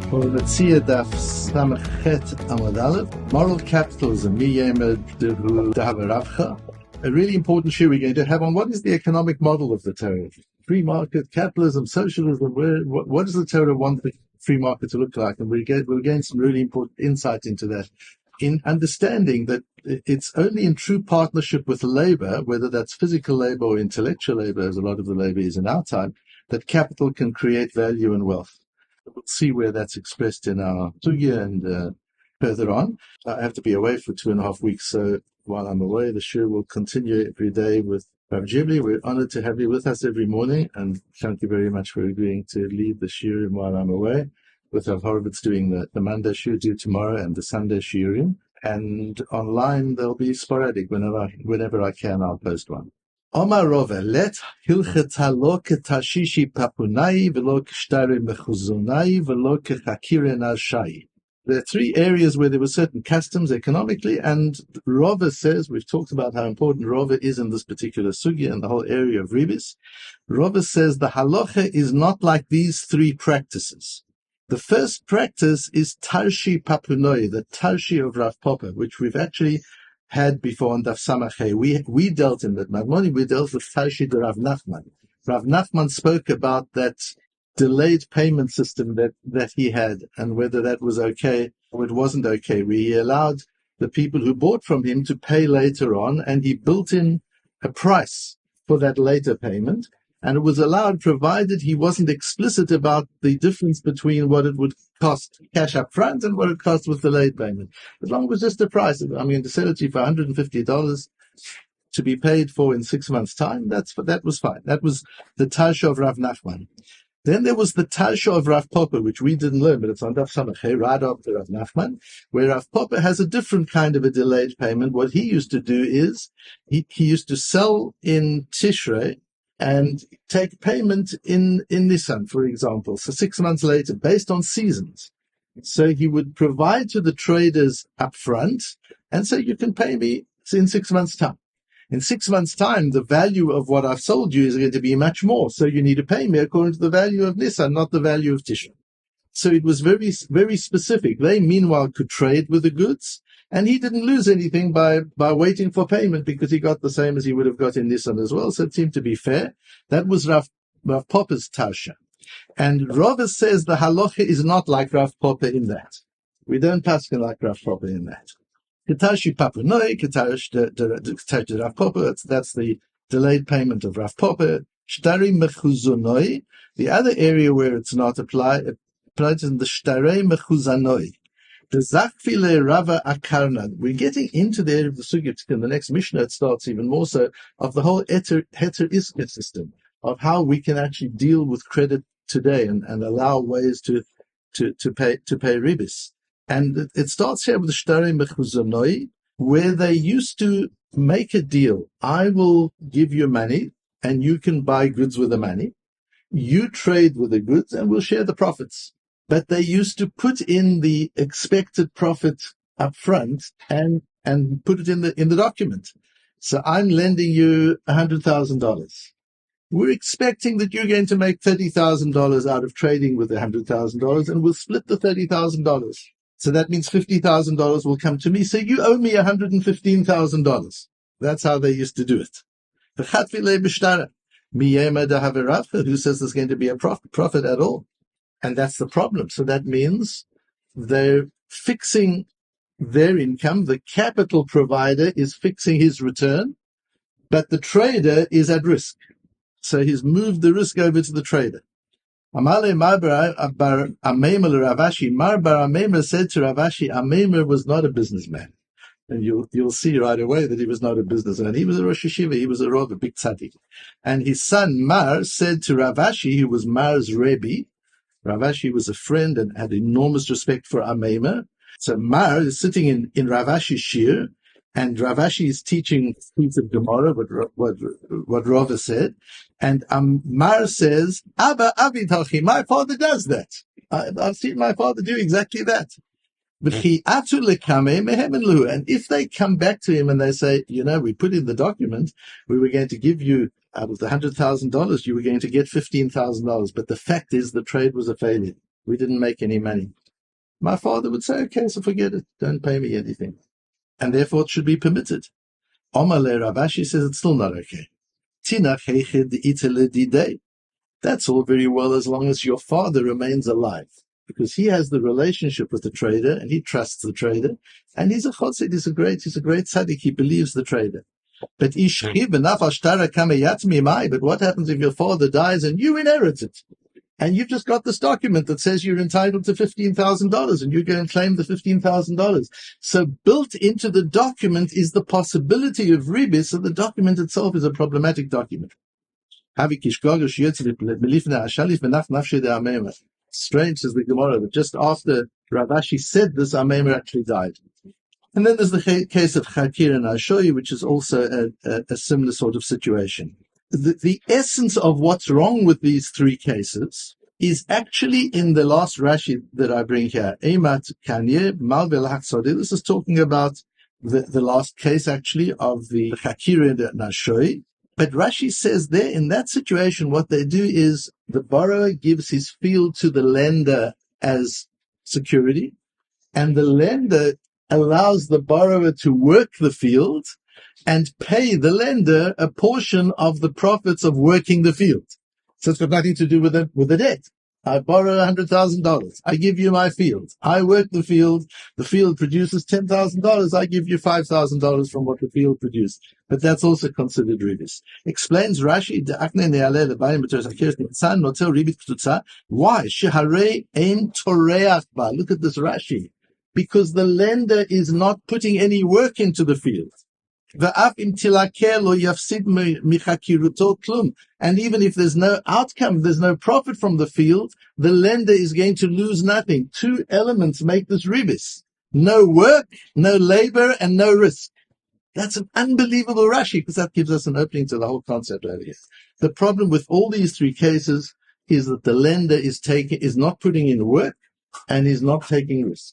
Metzia Daf Amud Aleph, Moral Capitalism, יימר, דהוא, רווחא. A really important shiur we're going to have on what is the economic model of the Torah. Free market, capitalism, socialism, what does the Torah want the free market to look like? And we'll gain some really important insight into that, in understanding that it's only in true partnership with labor, whether that's physical labor or intellectual labor, as a lot of the labor is in our time, that capital can create value and wealth. We'll see where that's expressed in our sugya and further on. I have to be away for 2.5 weeks, so while I'm away, the shiur will continue every day with Rav Ghibli. We're honored to have you with us every morning, and thank you very much for agreeing to lead the shiur while I'm away, with Rav Horowitz doing the Monday shiur due tomorrow and the Sunday shiurim. And online, they'll be sporadic. Whenever I can, I'll post one. Omar Rove, let hilcheta lo ketashishi papunai velo kshtare mechuzonai velo kechakire narshai. There are 3 areas where there were certain customs economically, and Rove says, we've talked about how important Rove is in this particular sugya and the whole area of ribis. Rove says the halacha is not like these 3 practices. The first practice is tarshi papunoi, the tarshi of Rav Papa, which we've actually had before on Daf Samachay. We dealt in that Matmonim, we dealt with tarshi de Rav Nachman. Rav Nachman spoke about that delayed payment system that he had, and whether that was okay or it wasn't okay. He allowed the people who bought from him to pay later on, and he built in a price for that later payment, and it was allowed provided he wasn't explicit about the difference between what it would cost cash up front and what it cost with the late payment. As long as it was just a price, I mean, to sell it to you for $150 to be paid for in 6 months' time, that was fine. That was the Tarsha of Rav Nachman. Then there was the Tarsha of Rav Papa, which we didn't learn, but it's on Daf Samachay, right after Rav Nachman, where Rav Papa has a different kind of a delayed payment. What he used to do is, he used to sell in Tishrei and take payment in Nisan, for example, so 6 months later, based on seasons. So he would provide to the traders up front, and say, you can pay me in 6 months' time. In 6 months' time, the value of what I've sold you is going to be much more. So you need to pay me according to the value of Nisan, not the value of Tishrei. So it was very, very specific. They, meanwhile, could trade with the goods, and he didn't lose anything by waiting for payment, because he got the same as he would have got in Nisan as well. So it seemed to be fair. That was Rav Papa's Tarsha. And Rava says the halacha is not like Rav Papa in that. We don't paskin like Rav Papa in that. Ketashi papunoi, ketash Rav Papa, that's the delayed payment of Rav Papa. Shtari mechuzonoi, the other area where it's not applied in the shtare mechuzanoi. The zakfile rava akarna. We're getting into the area of the sugya in the next Mishnah. It starts even more so of the whole heter iska system, of how we can actually deal with credit today and allow ways to pay ribis. And it starts here with the Shtare Mechuzanoi, where they used to make a deal. I will give you money, and you can buy goods with the money. You trade with the goods, and we'll share the profits. But they used to put in the expected profit up front and put it in the document. So I'm lending you $100,000. We're expecting that you're going to make $30,000 out of trading with the $100,000, and we'll split the $30,000. So that means $50,000 will come to me. So you owe me $115,000. That's how they used to do it. Who says there's going to be a profit at all? And that's the problem. So that means they're fixing their income. The capital provider is fixing his return, but the trader is at risk. So he's moved the risk over to the trader. Amale Marbar Ravashi. Marbar Ameimer said to Ravashi, Ameimer was not a businessman. And you'll see right away that he was not a businessman. He was a Rosh Yeshiva, he was a Rav, a big tzaddik. And his son Mar said to Ravashi, who was Mar's Rebbe. Ravashi was a friend and had enormous respect for Ameimer. So Mar is sitting in Ravashi's shiur, and Ravashi is teaching piece of Gemara, what Rava said. And Mar says, Abba Avidachi, my father does that. I've seen my father do exactly that. And if they come back to him and they say, we put in the document, we were going to give you, out of the $100,000, you were going to get $15,000. But the fact is the trade was a failure. We didn't make any money. My father would say, okay, so forget it. Don't pay me anything. And therefore it should be permitted. Omale Rav Ashi says it's still not okay. That's all very well as long as your father remains alive, because he has the relationship with the trader and he trusts the trader, and he's a chotsid, he's a great tzaddik, he believes the trader. But what happens if your father dies and you inherit it? And you've just got this document that says you're entitled to $15,000 and you go and claim the $15,000. So built into the document is the possibility of ribis, so the document itself is a problematic document. Strange, says the Gemara, that just after Rav Ashi said this, our יימר actually died. And then there's the case of Chakir and Ashoyi, which is also a similar sort of situation. The essence of what's wrong with these three cases is actually in the last Rashi that I bring here. This is talking about the last case, actually, of the Chakir and Ashoyi. But Rashi says there, in that situation, what they do is the borrower gives his field to the lender as security, and the lender allows the borrower to work the field and pay the lender a portion of the profits of working the field. So it's got nothing to do with the debt. I borrow $100,000. I give you my field. I work the field produces $10,000. I give you $5,000 from what the field produced. But that's also considered ribis. Explains Rashi, why? Look at this Rashi. Because the lender is not putting any work into the field. And even if there's no outcome, there's no profit from the field, the lender is going to lose nothing. Two elements make this ribis. No work, no labor, and no risk. That's an unbelievable Rashi, because that gives us an opening to the whole concept over here. The problem with all these three cases is that the lender is not putting in work and is not taking risk.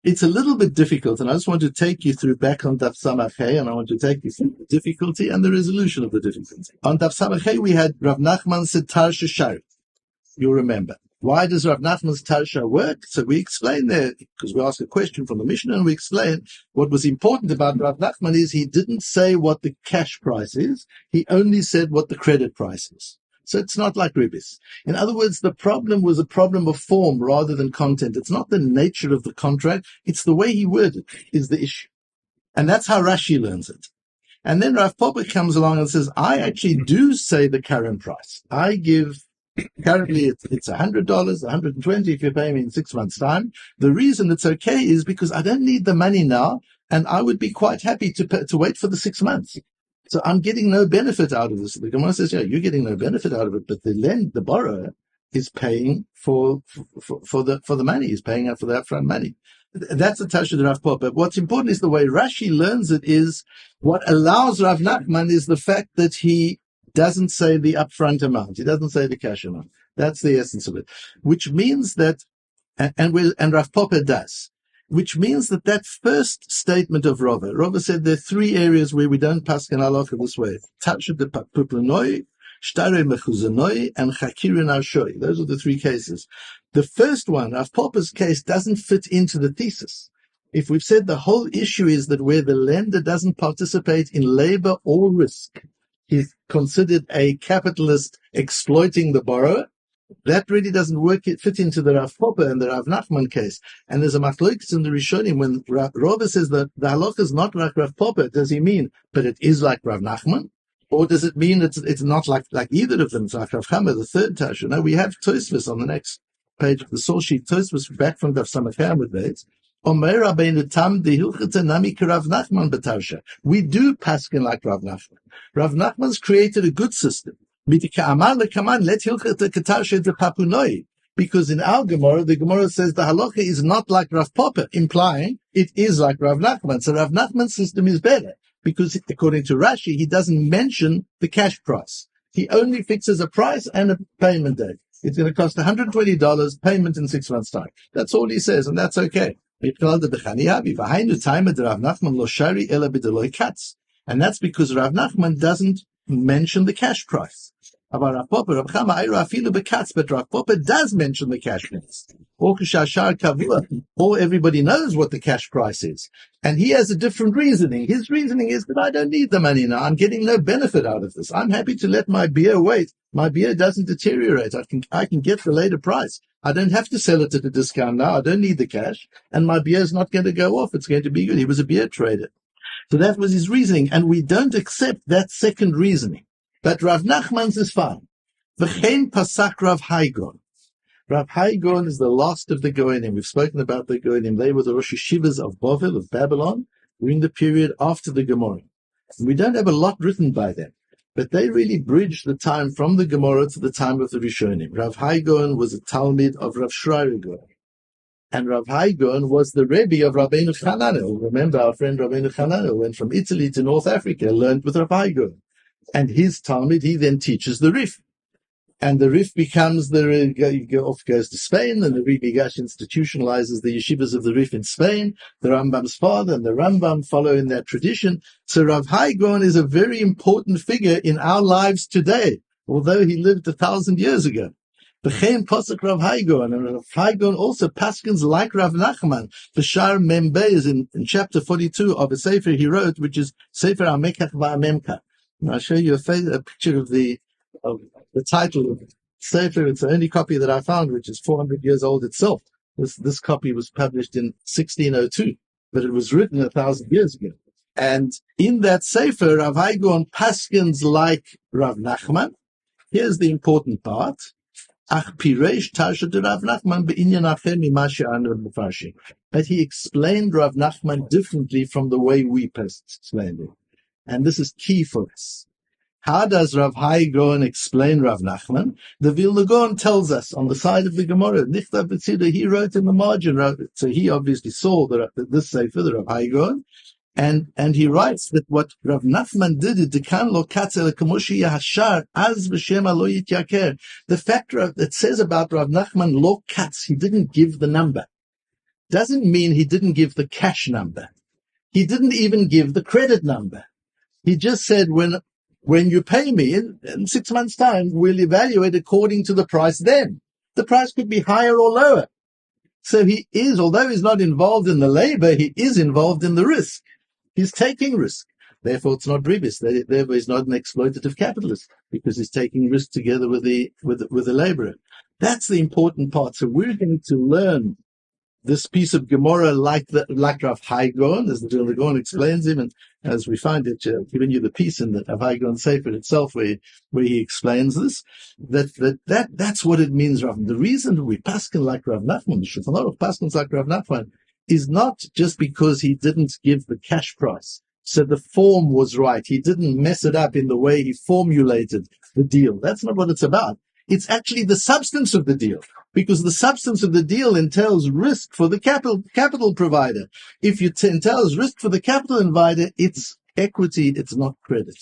It's a little bit difficult, and I just want to take you through back on Daf Samachay, and I want to take you through the difficulty and the resolution of the difficulty. On Daf Samachay, we had Rav Nachman said Tarsha Shari. You'll remember. Why does Rav Nachman's Tarsha work? So we explain there, because we ask a question from the Mishnah, and we explain what was important about Rav Nachman is he didn't say what the cash price is, he only said what the credit price is. So it's not like ribis. In other words, the problem was a problem of form rather than content. It's not the nature of the contract, it's the way he worded is the issue. And that's how Rashi learns it. And then Rav Popper comes along and says, I actually do say the current price. I give, currently it's $100, $120 if you pay me in 6 months' time. The reason it's okay is because I don't need the money now, and I would be quite happy to wait for the 6 months. So I'm getting no benefit out of this. The Gemara says, yeah, you're getting no benefit out of it, but the borrower is paying for the money. He's paying out for the upfront money. That's the Tasha of Rav Pop. But what's important is the way Rashi learns it is what allows Rav Nachman is the fact that he doesn't say the upfront amount. He doesn't say the cash amount. That's the essence of it. Which means that, and Rav Popper does. Which means that first statement of Rava said there are 3 areas where we don't paskin halacha this way. Tatsha de puplanoi, shtare mechuzanoi, and chakirin arshoi. Those are the 3 cases. The first one, Rav Popper's case, doesn't fit into the thesis. If we've said the whole issue is that where the lender doesn't participate in labor or risk, he's considered a capitalist exploiting the borrower, that really doesn't fit into the Rav Popper and the Rav Nachman case. And there's a machlokes in the Rishonim when Rava says that the halacha is not like Rav Popper. Does he mean, but it is like Rav Nachman? Or does it mean it's not like either of them? It's like Rav Chama, the third Tasha. No, we have Tosfos on the next page of the source sheet. Tosfos back from Daf Samachay with dates. We do paskin like Rav Nachman. Rav Nachman's created a good system. Because in our Gemara, the Gemara says the halacha is not like Rav Popper, implying it is like Rav Nachman. So Rav Nachman's system is better because, according to Rashi, he doesn't mention the cash price. He only fixes a price and a payment date. It's going to cost $120, payment in 6 months' time. That's all he says, and that's okay. And that's because Rav Nachman doesn't mention the cash price. But Rav Papa does mention the cash price. Or everybody knows what the cash price is. And he has a different reasoning. His reasoning is that I don't need the money now. I'm getting no benefit out of this. I'm happy to let my beer wait. My beer doesn't deteriorate. I can get the later price. I don't have to sell it at a discount now. I don't need the cash. And my beer is not going to go off. It's going to be good. He was a beer trader. So that was his reasoning. And we don't accept that second reasoning. But Rav Nachman's is fine. V'chein pasak Rav Gaon. Rav Gaon is the last of the Gaonim. We've spoken about the Gaonim. They were the Rosh Yeshivas of Bavel, of Babylon, during the period after the Gemara. We don't have a lot written by them, but they really bridged the time from the Gemara to the time of the Rishonim. Rav Gaon was a talmid of Rav Shrai Gaon. And Rav Gaon was the Rebbe of Rabbi of Ohr Ra'anan. Remember our friend Rabbi of Ohr Ra'anan went from Italy to North Africa, learned with Rav Gaon. And his talmid, he then teaches the Rif. And the Rif becomes goes to Spain, and the Rebbe Gash institutionalizes the yeshivas of the Rif in Spain. The Rambam's father and the Rambam follow in that tradition. So Rav Gaon is a very important figure in our lives today, although he lived 1,000 years ago. B'chein posek Rav Gaon, and Rav Gaon also paskins like Rav Nachman. The Shar Membe is in chapter 42 of a sefer he wrote, which is Sefer HaMekach VaMemka. And I'll show you a picture of the title of the sefer. It's the only copy that I found, which is 400 years old itself. This copy was published in 1602, but it was written 1,000 years ago. And in that sefer, Rav Gaon paskins like Rav Nachman. Here's the important part. Ach piresh tasha de Rav Nachman be'inyan achem mima she'anu mefarshim. But he explained Rav Nachman differently from the way we explained it. And this is key for us. How does Rav Gaon explain Rav Nachman? The Vilna Gaon tells us on the side of the Gemara, Nichtav B'tzida, he wrote in the margin. So he obviously saw this sefer, the Rav Gaon, and he writes that what Rav Nachman did, Dekan lo katzel kamoshi yahashar az v'shema lo yityaker. The fact that says about Rav Nachman lo katz, he didn't give the number, doesn't mean he didn't give the cash number. He didn't even give the credit number. He just said, when you pay me in 6 months' time, we'll evaluate according to the price then. The price could be higher or lower. So he is, although he's not involved in the labor, he is involved in the risk. He's taking risk. Therefore, it's not bribis. Therefore, he's not an exploitative capitalist, because he's taking risk together with the laborer. That's the important part. So we're going to learn this piece of Gemara like Rav Gaon, as the Vilna Gaon explains him, and as we find it, giving you the piece in the Rav Gaon Sefer itself, where he explains this, that's what it means, Rav. The reason we paskin like Rav Nachman, the Shulchan Aruch paskins like Rav Nachman, is not just because he didn't give the cash price. So the form was right. He didn't mess it up in the way he formulated the deal. That's not what it's about. It's actually the substance of the deal, because the substance of the deal entails risk for the capital provider. If it entails risk for the capital provider, it's equity, it's not credit.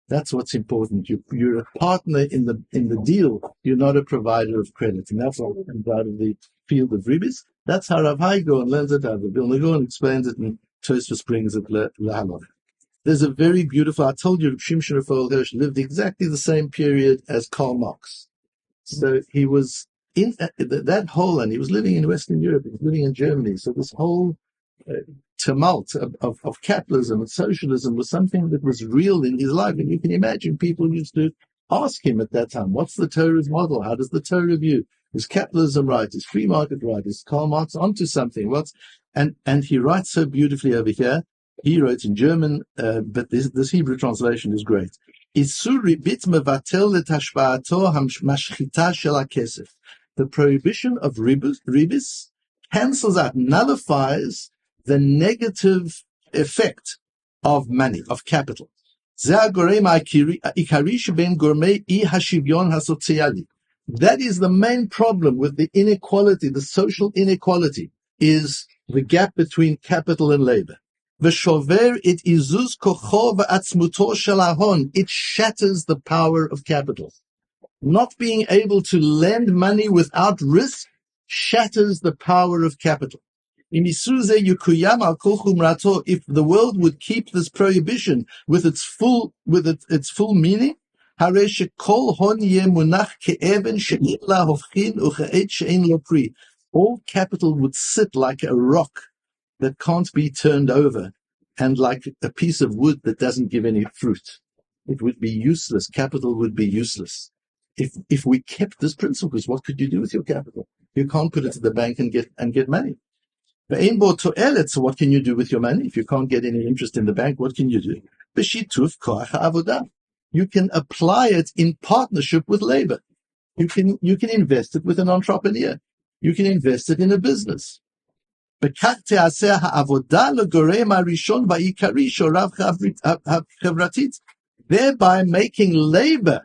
That's what's important. You're a partner in the deal. You're not a provider of credit. And that's all comes out of the field of ribis. That's how Rav Gaon learns it out. The Vilna Gaon explains it, and Tosfos brings it lehalach. There's a very beautiful, I told you, Shimshon Raphael Hirsch lived exactly the same period as Karl Marx. So he was in that whole, and he was living in Western Europe, he was living in Germany. So this whole tumult of capitalism and socialism was something that was real in his life. And you can imagine people used to ask him at that time, what's the Torah's model? How does the Torah view? Is capitalism right? Is free market right? Is Karl Marx onto something? And he writes so beautifully over here. He wrote in German, but this Hebrew translation is great. The prohibition of ribis cancels out, nullifies the negative effect of money, of capital. That is the main problem with the inequality, the social inequality, is the gap between capital and labor. It shatters the power of capital. Not being able to lend money without risk shatters the power of capital. If the world would keep this prohibition with its full meaning, הרי שכל הון יהיה מונח כאבן שאין לה הופכין וכעץ שאין לו פרי. All capital would sit like a rock that can't be turned over, and like a piece of wood that doesn't give any fruit. It would be useless. Capital would be useless. If we kept this principle, because what could you do with your capital? You can't put it to the bank and get money. So what can you do with your money? If you can't get any interest in the bank, what can you do? You can apply it in partnership with labor. You can invest it with an entrepreneur. You can invest it in a business. Thereby making labor,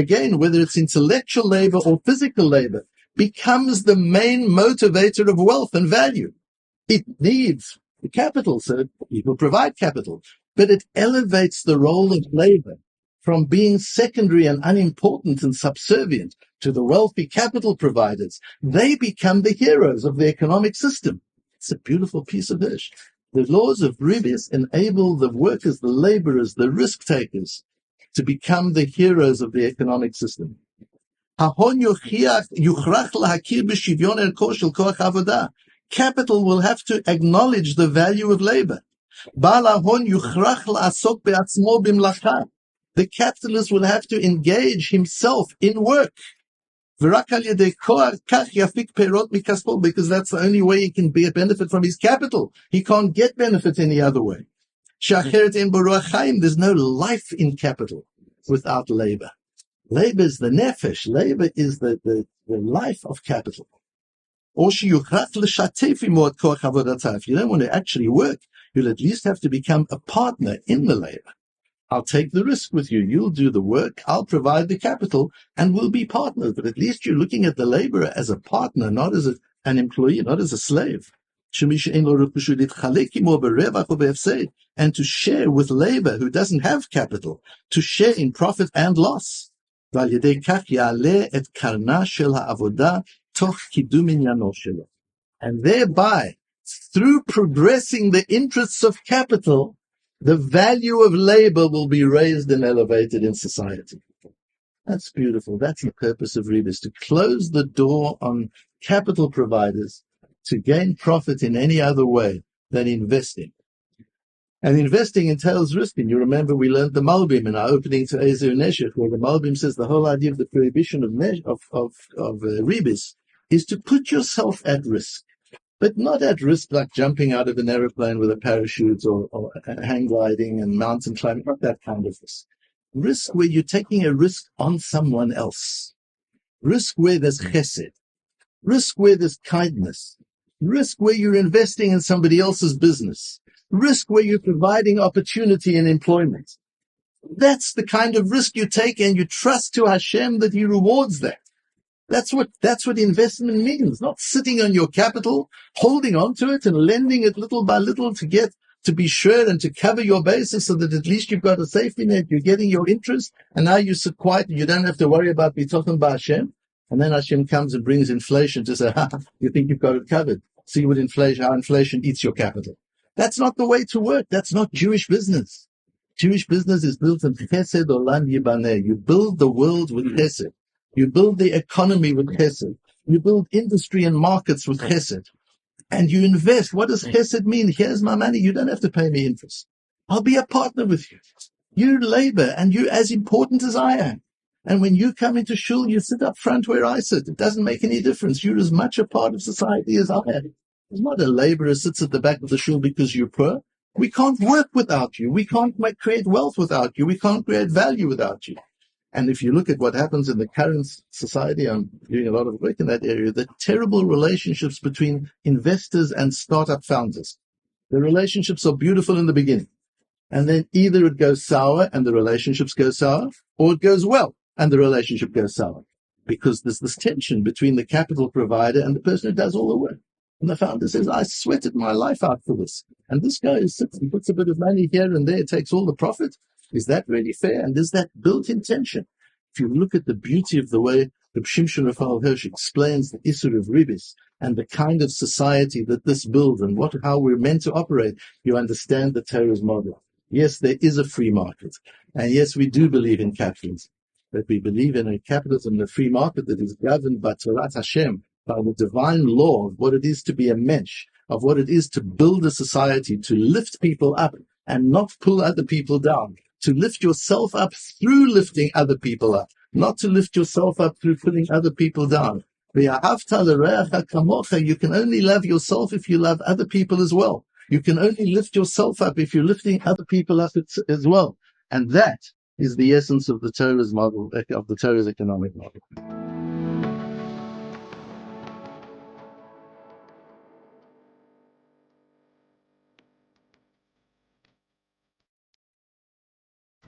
again, whether it's intellectual labor or physical labor, becomes the main motivator of wealth and value. It needs the capital, so people provide capital, but it elevates the role of labor from being secondary and unimportant and subservient to the wealthy capital providers. They become the heroes of the economic system. It's a beautiful piece of ish. The laws of Ribis enable the workers, the laborers, the risk takers to become the heroes of the economic system. Capital will have to acknowledge the value of labor. The capitalist will have to engage himself in work. Because that's the only way he can benefit from his capital. He can't get benefit any other way. There's no life in capital without labor. Labor is the nefesh. Labor is the life of capital. If you don't want to actually work, you'll at least have to become a partner in the labor. I'll take the risk with you. You'll do the work. I'll provide the capital, and we'll be partners. But at least you're looking at the laborer as a partner, not as an employee, not as a slave. And to share with labor who doesn't have capital, to share in profit and loss. And thereby, through progressing the interests of capital, the value of labor will be raised and elevated in society. That's beautiful. That's the purpose of Ribis, to close the door on capital providers to gain profit in any other way than investing. And investing entails risking. You remember we learned the Malbim in our opening to Ezer Neshech, where the Malbim says the whole idea of the prohibition of Ribis is to put yourself at risk. But not at risk like jumping out of an aeroplane with a parachute or hang gliding and mountain climbing, not that kind of risk. Risk where you're taking a risk on someone else. Risk where there's chesed. Risk where there's kindness. Risk where you're investing in somebody else's business. Risk where you're providing opportunity and employment. That's the kind of risk you take, and you trust to Hashem that He rewards that. That's what investment means. Not sitting on your capital, holding on to it and lending it little by little to be sure and to cover your basis so that at least you've got a safety net, you're getting your interest, and now you sit quiet and you don't have to worry about bitochen by Hashem. And then Hashem comes and brings inflation to say, you think you've got it covered. See how inflation eats your capital. That's not the way to work. That's not Jewish business. Jewish business is built on chesed olam yibaneh. You build the world with chesed. You build the economy with chesed. You build industry and markets with chesed. And you invest. What does chesed mean? Here's my money. You don't have to pay me interest. I'll be a partner with you. You labor, and you're as important as I am. And when you come into shul, you sit up front where I sit. It doesn't make any difference. You're as much a part of society as I am. There's not a laborer sits at the back of the shul because you're poor. We can't work without you. We can't create wealth without you. We can't create value without you. And if you look at what happens in the current society, I'm doing a lot of work in that area, the terrible relationships between investors and startup founders. The relationships are beautiful in the beginning. And then either it goes sour and the relationships go sour, or it goes well and the relationship goes sour. Because there's this tension between the capital provider and the person who does all the work. And the founder says, I sweated my life out for this. And this guy sits and puts a bit of money here and there, takes all the profit. Is that really fair? And there's that built-in tension. If you look at the beauty of the way Reb Shimshon Raphael Hirsch explains the Isur of Ribis and the kind of society that this builds and how we're meant to operate, you understand the Torah's model. Yes, there is a free market. And yes, we do believe in capitalism. But we believe in a capitalism, a free market that is governed by Torah Hashem, by the divine law of what it is to be a mensch, of what it is to build a society, to lift people up and not pull other people down, to lift yourself up through lifting other people up, not to lift yourself up through pulling other people down. You can only love yourself if you love other people as well. You can only lift yourself up if you're lifting other people up as well. And that is the essence of the Torah's model, of the Torah's economic model.